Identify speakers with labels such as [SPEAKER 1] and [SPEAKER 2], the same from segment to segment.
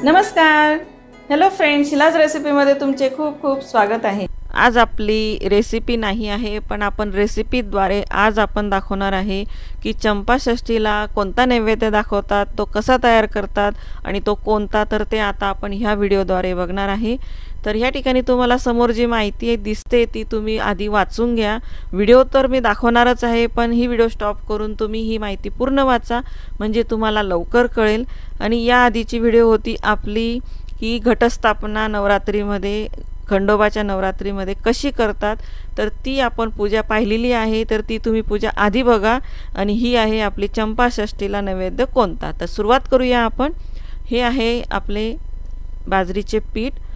[SPEAKER 1] नमस्कार, hello friends, Shilaj रेसिपीमध्ये तुमचे खूप खूप स्वागत आहे।
[SPEAKER 2] आज आपली रेसिपी नाही आहे, पण आपण रेसिपीद्वारे आज आपण दाखवणार आहे की चंपाषष्ठीला कोणता नैवेद्य दाखवतात, तो कसा तयार करतात आणि तो कोणता, तर ते आता आपण ह्या व्हिडिओद्वारे बघणार आहे। तर ह्या ठिकाणी तुम्हाला समोर जी माहिती दिसते ती तुम्ही आधी वाचून घ्या। व्हिडिओ तर मी दाखवणारच आहे, पण ही व्हिडिओ स्टॉप करून तुम्ही ही माहिती पूर्ण वाचा, म्हणजे तुम्हाला लवकर कळेल। आणि या आधीची व्हिडिओ होती आपली की घटस्थापना नवरात्रीमध्ये, खंडोबाच्या नवरात्रीमध्ये कशी करतात, तर ती आपण पूजा पाहिलेली आहे, तर ती तुम्ही पूजा आधी बघा। आणि ही आहे आपली चंपाषष्ठीला नैवेद्य कोणता। तर सुरुवात करूया आपण। हे आहे आपले बाजरीचे पीठ।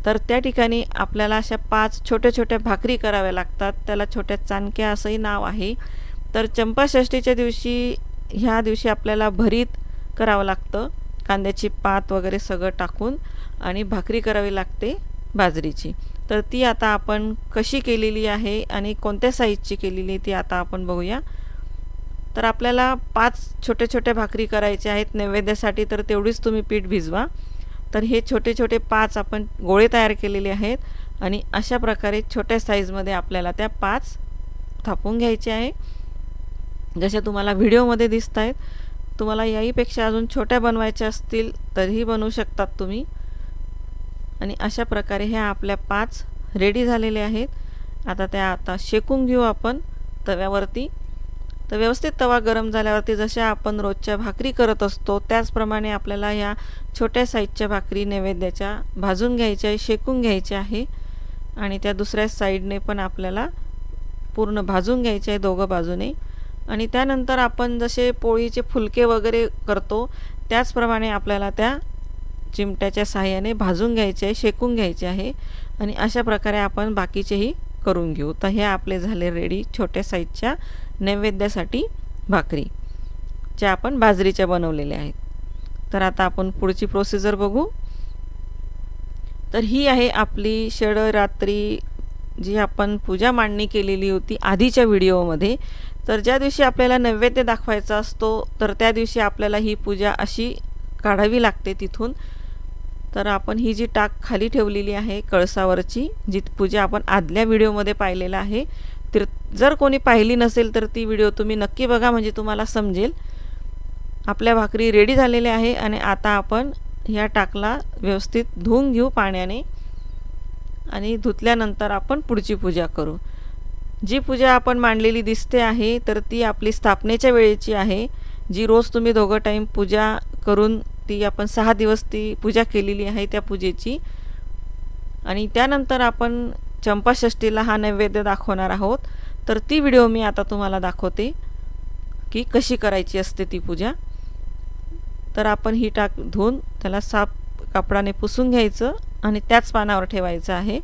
[SPEAKER 2] तर त्या ठिकाणी आपल्याला अशा 5 छोट्या छोट्या भाकरी कराव्या लागतात, त्याला छोट्या चाणक्या असंही नाव आहे। तर चंपाषष्ठीच्या दिवशी ह्या दिवशी आपल्याला भरीत करावं लागतं, कांद्याची पात वगैरे सगळं टाकून, आणि भाकरी करावी लागते बाजरीची। तर ती आता आपण कशी केलेली आहे आणि कोणत्या साईजची केलेली ती आता आपण बघूया। तर आपल्याला 5 छोटे छोटे भाकरी करायचे आहेत नैवेद्यासाठी, तर तेवढीच तुम्ही पीठ भिजवा। तर हे छोटे छोटे 5 आपण गोळे तयार केलेले आहेत आणि अशा प्रकारे छोट्या साईजमध्ये आपल्याला त्या 5 थापून घ्यायचे आहे, जशा तुम्हाला व्हिडिओमध्ये दिसत आहेत। तुम्हाला याहीपेक्षा अजून छोट्या बनवायच्या असतील तरीही बनवू शकतात तुम्ही। आणि अशा प्रकारे ह्या आपल्या 5 रेडी झालेल्या आहेत। आता त्या शेकून घेऊ आपण तव्यावरती। तर व्यवस्थित तवा गरम झाल्यावरती जशा आपण रोजच्या भाकरी करत असतो त्याचप्रमाणे आपल्याला ह्या छोट्या साईजच्या भाकरी नैवेद्याच्या भाजून घ्यायच्या आहे, शेकून घ्यायच्या आहे। आणि त्या दुसऱ्या साईडने पण आपल्याला पूर्ण भाजून घ्यायचे आहे दोघं बाजूने। आणि त्यानंतर आपण जसे पोळीचे फुलके वगैरे करतो त्याचप्रमाणे आपल्याला त्या चिमट्याच्या सहाय्याने भाजून घ्यायचे आहे, शेकून घ्यायचे आहे। आणि अशा प्रकारे आपण बाकीचेही करून घेऊ। तर हे आपले झाले रेडी छोट्या साईजच्या नैवेद्यासाठी भाकरी, ज्या आपण बाजरीच्या बनवलेल्या आहेत। तर आता आपण पुढची प्रोसिजर बघू। तर ही आहे आपली षडरात्री जी आपण पूजा मांडणी केलेली होती आधीच्या व्हिडिओमध्ये। तर ज्या दिवशी आपल्याला नैवेद्य दाखवायचा असतो तर त्या दिवशी आपल्याला ही पूजा अशी काढावी लागते तिथून। तर आपण ही जी टाक खाली ठेवलेली आहे कळसावरची, जी पूजा आपण आदल्या व्हिडिओमध्ये पाहिलेला आहे, तर जर कोणी पाहिली नसेल तर ती व्हिडिओ तुम्ही नक्की बघा, म्हणजे तुम्हाला समजेल। आपल्या भाकरी रेडी झालेल्या आहे आणि आता आपण ह्या टाकला व्यवस्थित धुवून घेऊ पाण्याने, आणि धुतल्यानंतर आपण पुढची पूजा करू। जी पूजा आपण मांडलेली दिसते आहे तर ती आपली स्थापनेच्या वेळेची आहे, जी रोज तुम्ही दोघं टाईम पूजा करून ती आपण 6 दिवस ती पूजा केलेली आहे त्या पूजेची। आणि त्यानंतर आपण चंपाषष्ठीला हा नैवेद्य दाखवणार आहोत, तर ती व्हिडिओ मी आता तुम्हाला दाखवते की कशी करायची असते ती पूजा। तर आपण ही टाक धुवून त्याला साफ कापडाने पुसून घ्यायचं आणि त्याच पानावर ठेवायचं आहे।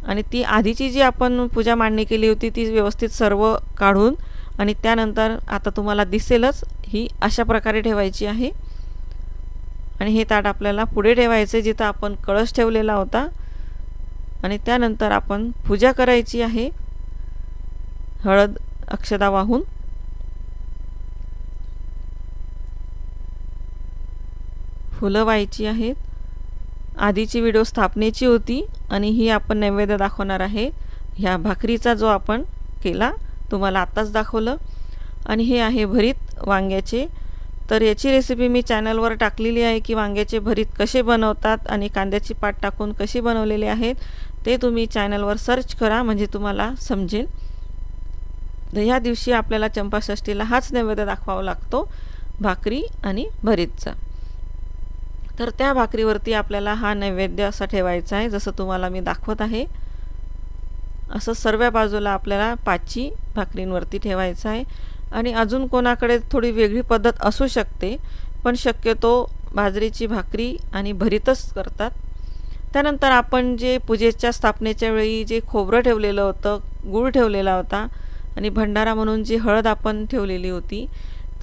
[SPEAKER 2] आणि ती आधीची जी आपण पूजा मांडणी केली होती ती व्यवस्थित सर्व काढून, आणि त्यानंतर आता तुम्हाला दिसेलच ही अशा प्रकारे ठेवायची आहे। आणि हे ताट आपल्याला पुढे ठेवायचे जिथं आपण कळस ठेवलेला होता। आणि त्यानंतर आपण पूजा करायची आहे हळद अक्षता वाहून। फुलं व्हायची आहेत। आधीची व्हिडिओ स्थापनेची होती आणि ही आपण नैवेद्य दाखवणार आहे ह्या भाकरीचा, जो आपण केला तुम्हाला आत्ताच दाखवलं। आणि हे आहे भरीत वांग्याचे। तर याची रेसिपी मी चॅनलवर टाकलेली आहे की वांग्याचे भरीत कसे बनवतात आणि कांद्याची पात टाकून कशी बनवलेले आहेत, ते तुम्ही चॅनलवर सर्च करा, म्हणजे तुम्हाला समजेल। तर ह्या दिवशी आपल्याला चंपाषष्ठीला हाच नैवेद्य दाखवावा लागतो, भाकरी आणि भरीतचा। तर त्या भाकरीवरती आपल्याला हा नैवेद्य असा ठेवायचा आहे, जसं तुम्हाला मी दाखवत आहे असं सर्व बाजूला आपल्याला 5 भाकरींवरती ठेवायचं आहे। आणि अजून कोणाकडे थोडी वेगळी पद्धत असू शकते, पण शक्यतो बाजरीची भाकरी आणि भरीतच करतात। त्यानंतर आपण जे पूजेच्या स्थापनेच्या वेळी जे खोबरं ठेवलेलं होतं, गूळ ठेवलेला होता आणि भंडारा म्हणून जी हळद आपण ठेवलेली होती,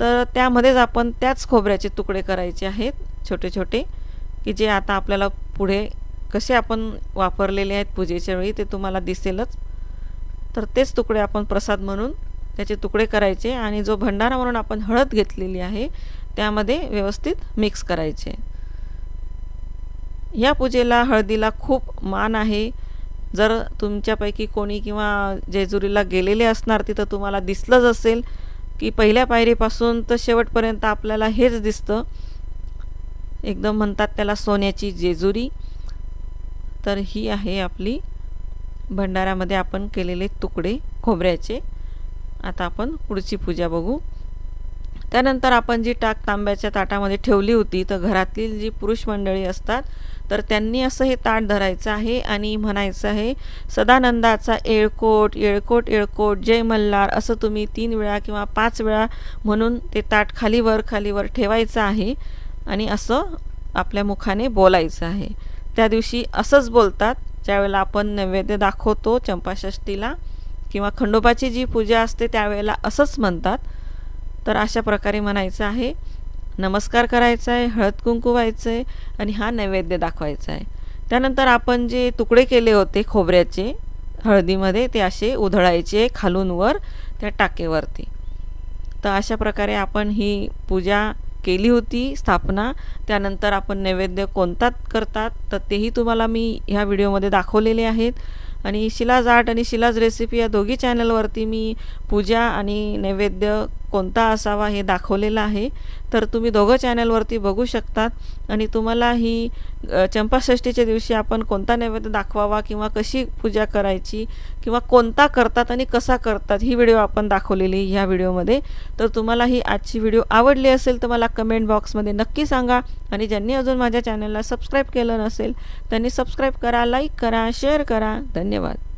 [SPEAKER 2] तर त्यामध्येच आपण त्याच खोबऱ्याचे तुकडे करायचे आहेत छोटे छोटे, की जे आता आपल्याला पुढे कसे आपण वापरलेले आहेत पूजेच्या वेळी ते तुम्हाला दिसेलच। तर तेच तुकडे आपण प्रसाद म्हणून त्याचे तुकडे करायचे आणि जो भंडारा म्हणून आपण हळद घेतलेली आहे त्यामध्ये व्यवस्थित मिक्स करायचे। या पूजेला हळदीला खूप मान आहे. जर तुमच्यापैकी कोणी किंवा जेजुरीला गेलेले असणार तिथं तुम्हाला दिसलंच असेल की पहिल्या पायरीपासून तर शेवटपर्यंत आपल्याला हेच दिसतं. एकदम म्हणतात त्याला सोन्याची जेजुरी. तर ही आहे आपली भंडाऱ्यामध्ये आपण केलेले तुकडे खोबऱ्याचे. आता आपण पुढची पूजा बघू. त्यानंतर आपण जी टाक तांब्याच्या ताटामध्ये ठेवली होती तर घरातील जी पुरुष मंडळी असतात तर त्यांनी असं हे ताट धरायचं आहे आणि म्हणायचं आहे, सदानंदाचा येळकोट येळकोट येळकोट जय मल्हार, असं तुम्ही 3 वेळा किंवा 5 वेळा म्हणून ते ताट खालीवर खालीवर ठेवायचं आहे आणि असं आपल्या मुखाने बोलायचं आहे. त्या दिवशी असंच बोलतात ज्यावेळेला आपण नैवेद्य दाखवतो चंपाषष्ठीला किंवा खंडोबाची जी पूजा असते त्यावेळेला असंच म्हणतात. तर अशा प्रकारे म्हणायचं आहे, नमस्कार करायचा आहे, हळद कुंकू व्हायचं आहे आणि हा नैवेद्य दाखवायचा आहे. त्यानंतर आपण जे तुकडे केले होते खोबऱ्याचे हळदीमध्ये ते असे उधळायचे खालून वर त्या टाकेवरती. तर अशा प्रकारे आपण ही पूजा केली होती स्थापना. त्यानंतर आपण नैवेद्य कोणता करतात तर तेही तुम्हाला मी ह्या व्हिडिओमध्ये दाखवलेले आहेत. आणि शिलाज आर्ट आणि शिलाज रेसिपी या दोघी चॅनलवरती मी पूजा आणि नैवेद्य कोणता असावा हे दाखवलेलं आहे. तर तुम्ही दोघं चॅनलवरती बघू शकतात. आणि तुम्हाला ही चंपाषष्ठीच्या दिवशी आपण कोणता नैवेद्य दाखवावा किंवा कशी पूजा करायची किंवा कोणता करतात आणि कसा करतात ही व्हिडिओ आपण दाखवलेली ह्या व्हिडिओमध्ये. तर तुम्हाला ही आजची व्हिडिओ आवडली असेल तर मला कमेंट बॉक्समध्ये नक्की सांगा. आणि ज्यांनी अजून माझ्या चॅनलला सबस्क्राईब केलं नसेल त्यांनी सबस्क्राईब करा, लाईक करा, शेअर करा. धन्यवाद.